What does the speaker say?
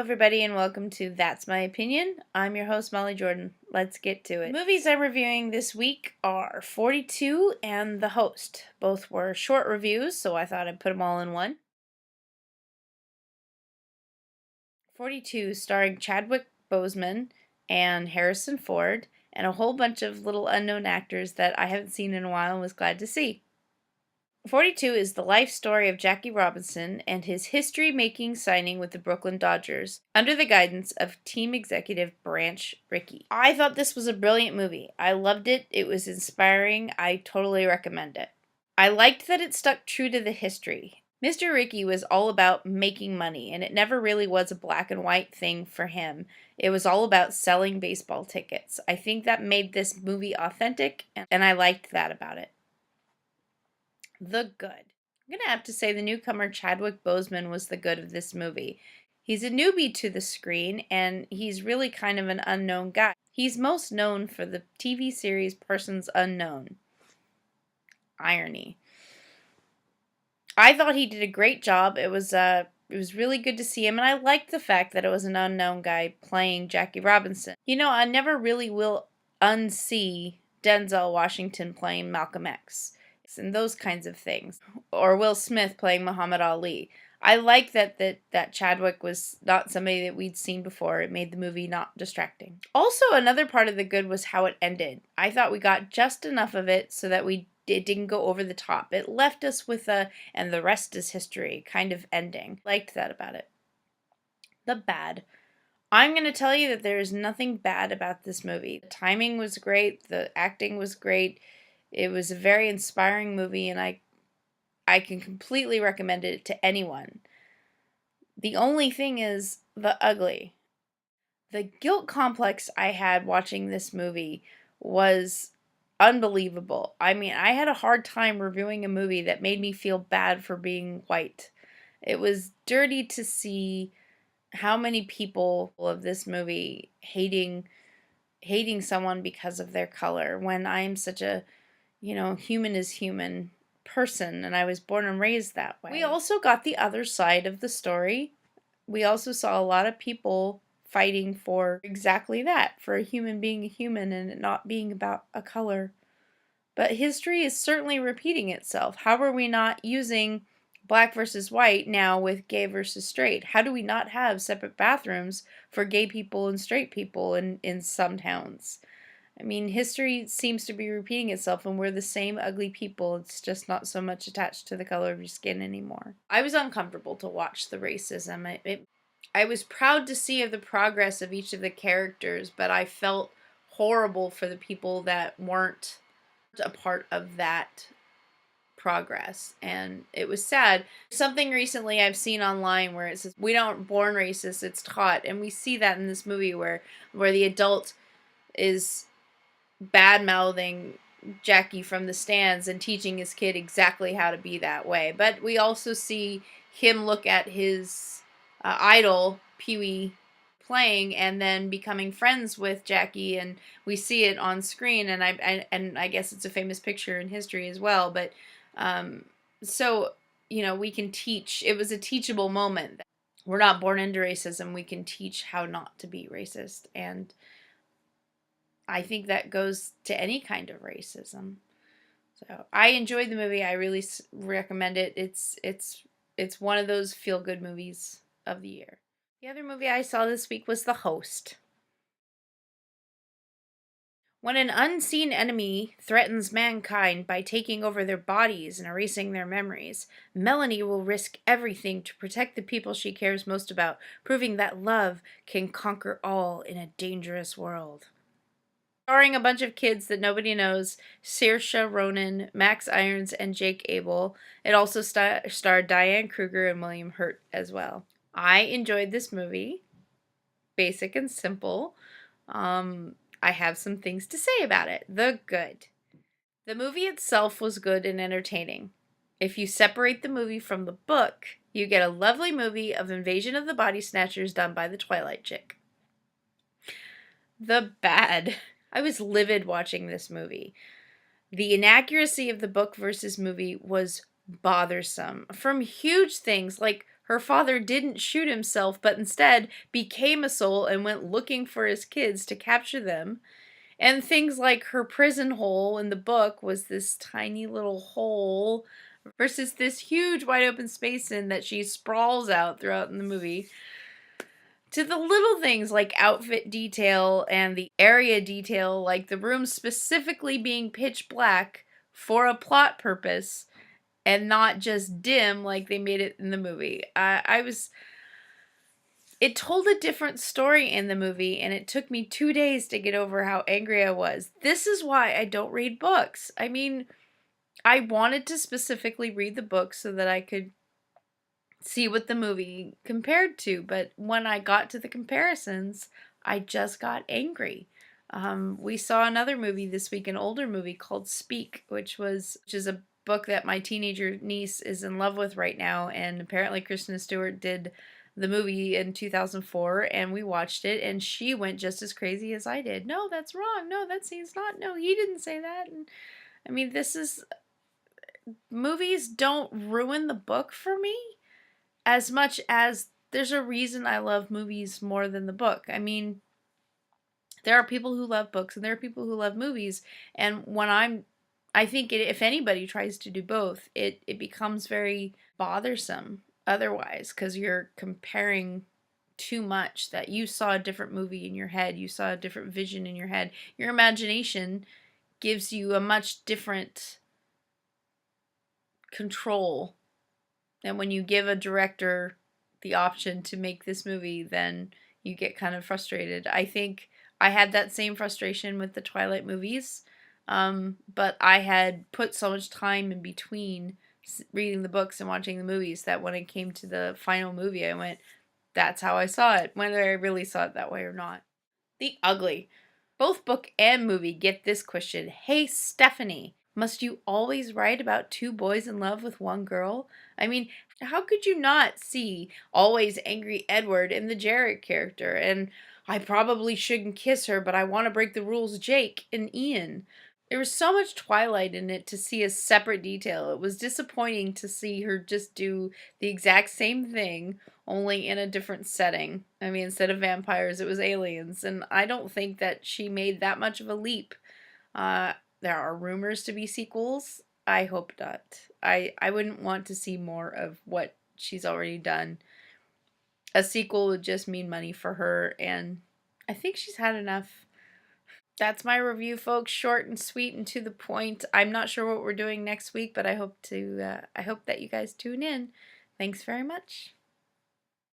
everybody, and welcome to That's My Opinion. I'm your host, Molly Jordan. Let's get to it. The movies I'm reviewing this week are 42 and The Host. Both were short reviews, so I thought I'd put them all in one. 42, starring Chadwick Boseman and Harrison Ford, and a whole bunch of little unknown actors that I haven't seen in a while and was glad to see. 42 is the life story of Jackie Robinson and his history-making signing with the Brooklyn Dodgers under the guidance of team executive Branch Rickey. I thought this was a brilliant movie. I loved it. It was inspiring. I totally recommend it. I liked that it stuck true to the history. Mr. Rickey was all about making money, and it never really was a black and white thing for him. It was all about selling baseball tickets. I think that made this movie authentic, and I liked that about it. The good. I'm going to have to say the newcomer Chadwick Boseman was the good of this movie. He's a newbie to the screen, and he's really kind of an unknown guy. He's most known for the TV series Persons Unknown. Irony. I thought he did a great job. It was really good to see him, and I liked the fact that it was an unknown guy playing Jackie Robinson. You know, I never really will unsee Denzel Washington playing Malcolm X and those kinds of things, or Will Smith playing Muhammad Ali. I like that Chadwick was not somebody that we'd seen before. It made the movie not distracting. Also, another part of the good was how it ended. I thought we got just enough of it so that it didn't go over the top. It left us with a "and the rest is history" kind of ending. Liked that about it. The bad. I'm going to tell you that there is nothing bad about this movie. The timing was great. The acting was great. It was a very inspiring movie, and I can completely recommend it to anyone. The only thing is the ugly. The guilt complex I had watching this movie was unbelievable. I mean, I had a hard time reviewing a movie that made me feel bad for being white. It was dirty to see how many people of this movie hating someone because of their color, when I'm such a human is human person, and I was born and raised that way. We also got the other side of the story. We also saw a lot of people fighting for exactly that, for a human being a human and it not being about a color. But history is certainly repeating itself. How are we not using black versus white now with gay versus straight? How do we not have separate bathrooms for gay people and straight people in some towns? I mean, history seems to be repeating itself, and we're the same ugly people. It's just not so much attached to the color of your skin anymore. I was uncomfortable to watch the racism. I was proud to see the progress of each of the characters, but I felt horrible for the people that weren't a part of that progress, and it was sad. Something recently I've seen online where it says, "We don't born racist, it's taught," and we see that in this movie where the adult is bad-mouthing Jackie from the stands and teaching his kid exactly how to be that way. But we also see him look at his idol, Pee-wee, playing and then becoming friends with Jackie, and we see it on screen, and I guess it's a famous picture in history as well. But so we can teach. It was a teachable moment. We're not born into racism. We can teach how not to be racist, and I think that goes to any kind of racism. So I enjoyed the movie. I really recommend it. It's one of those feel-good movies of the year. The other movie I saw this week was The Host. When an unseen enemy threatens mankind by taking over their bodies and erasing their memories, Melanie will risk everything to protect the people she cares most about, proving that love can conquer all in a dangerous world. Starring a bunch of kids that nobody knows, Saoirse Ronan, Max Irons, and Jake Abel. It also starred Diane Kruger and William Hurt as well. I enjoyed this movie. Basic and simple. I have some things to say about it. The good. The movie itself was good and entertaining. If you separate the movie from the book, you get a lovely movie of Invasion of the Body Snatchers done by the Twilight Chick. The bad. I was livid watching this movie. The inaccuracy of the book versus movie was bothersome. From huge things like her father didn't shoot himself, but instead became a soul and went looking for his kids to capture them. And things like her prison hole in the book was this tiny little hole versus this huge wide open space in that she sprawls out throughout in the movie. To the little things like outfit detail and the area detail, like the room specifically being pitch black for a plot purpose and not just dim like they made it in the movie. It told a different story in the movie, and it took me 2 days to get over how angry I was. This is why I don't read books. I mean, I wanted to specifically read the book so that I could see what the movie compared to, but when I got to the comparisons, I just got angry. We saw another movie this week, an older movie called Speak, which is a book that my teenager niece is in love with right now, and apparently Kristen Stewart did the movie in 2004, and we watched it, and she went just as crazy as I did. No, that's wrong. No, that scene's not. No, he didn't say that. And I mean, movies don't ruin the book for me as much as there's a reason I love movies more than the book. I mean, there are people who love books and there are people who love movies, and I think if anybody tries to do both, it becomes very bothersome otherwise, because you're comparing too much. That you saw a different movie in your head, you saw a different vision in your head. Your imagination gives you a much different control. And when you give a director the option to make this movie, then you get kind of frustrated. I think I had that same frustration with the Twilight movies, but I had put so much time in between reading the books and watching the movies that when it came to the final movie, I went, that's how I saw it, whether I really saw it that way or not. The Ugly. Both book and movie get this question. Hey, Stephanie, must you always write about two boys in love with one girl? I mean, how could you not see always angry Edward in the Jarek character? And I probably shouldn't kiss her, but I want to break the rules, Jake and Ian. There was so much Twilight in it to see a separate detail. It was disappointing to see her just do the exact same thing, only in a different setting. I mean, instead of vampires, it was aliens, and I don't think that she made that much of a leap. There are rumors to be sequels. I hope not. I wouldn't want to see more of what she's already done. A sequel would just mean money for her, and I think she's had enough. That's my review, folks. Short and sweet and to the point. I'm not sure what we're doing next week, but I hope that you guys tune in. Thanks very much.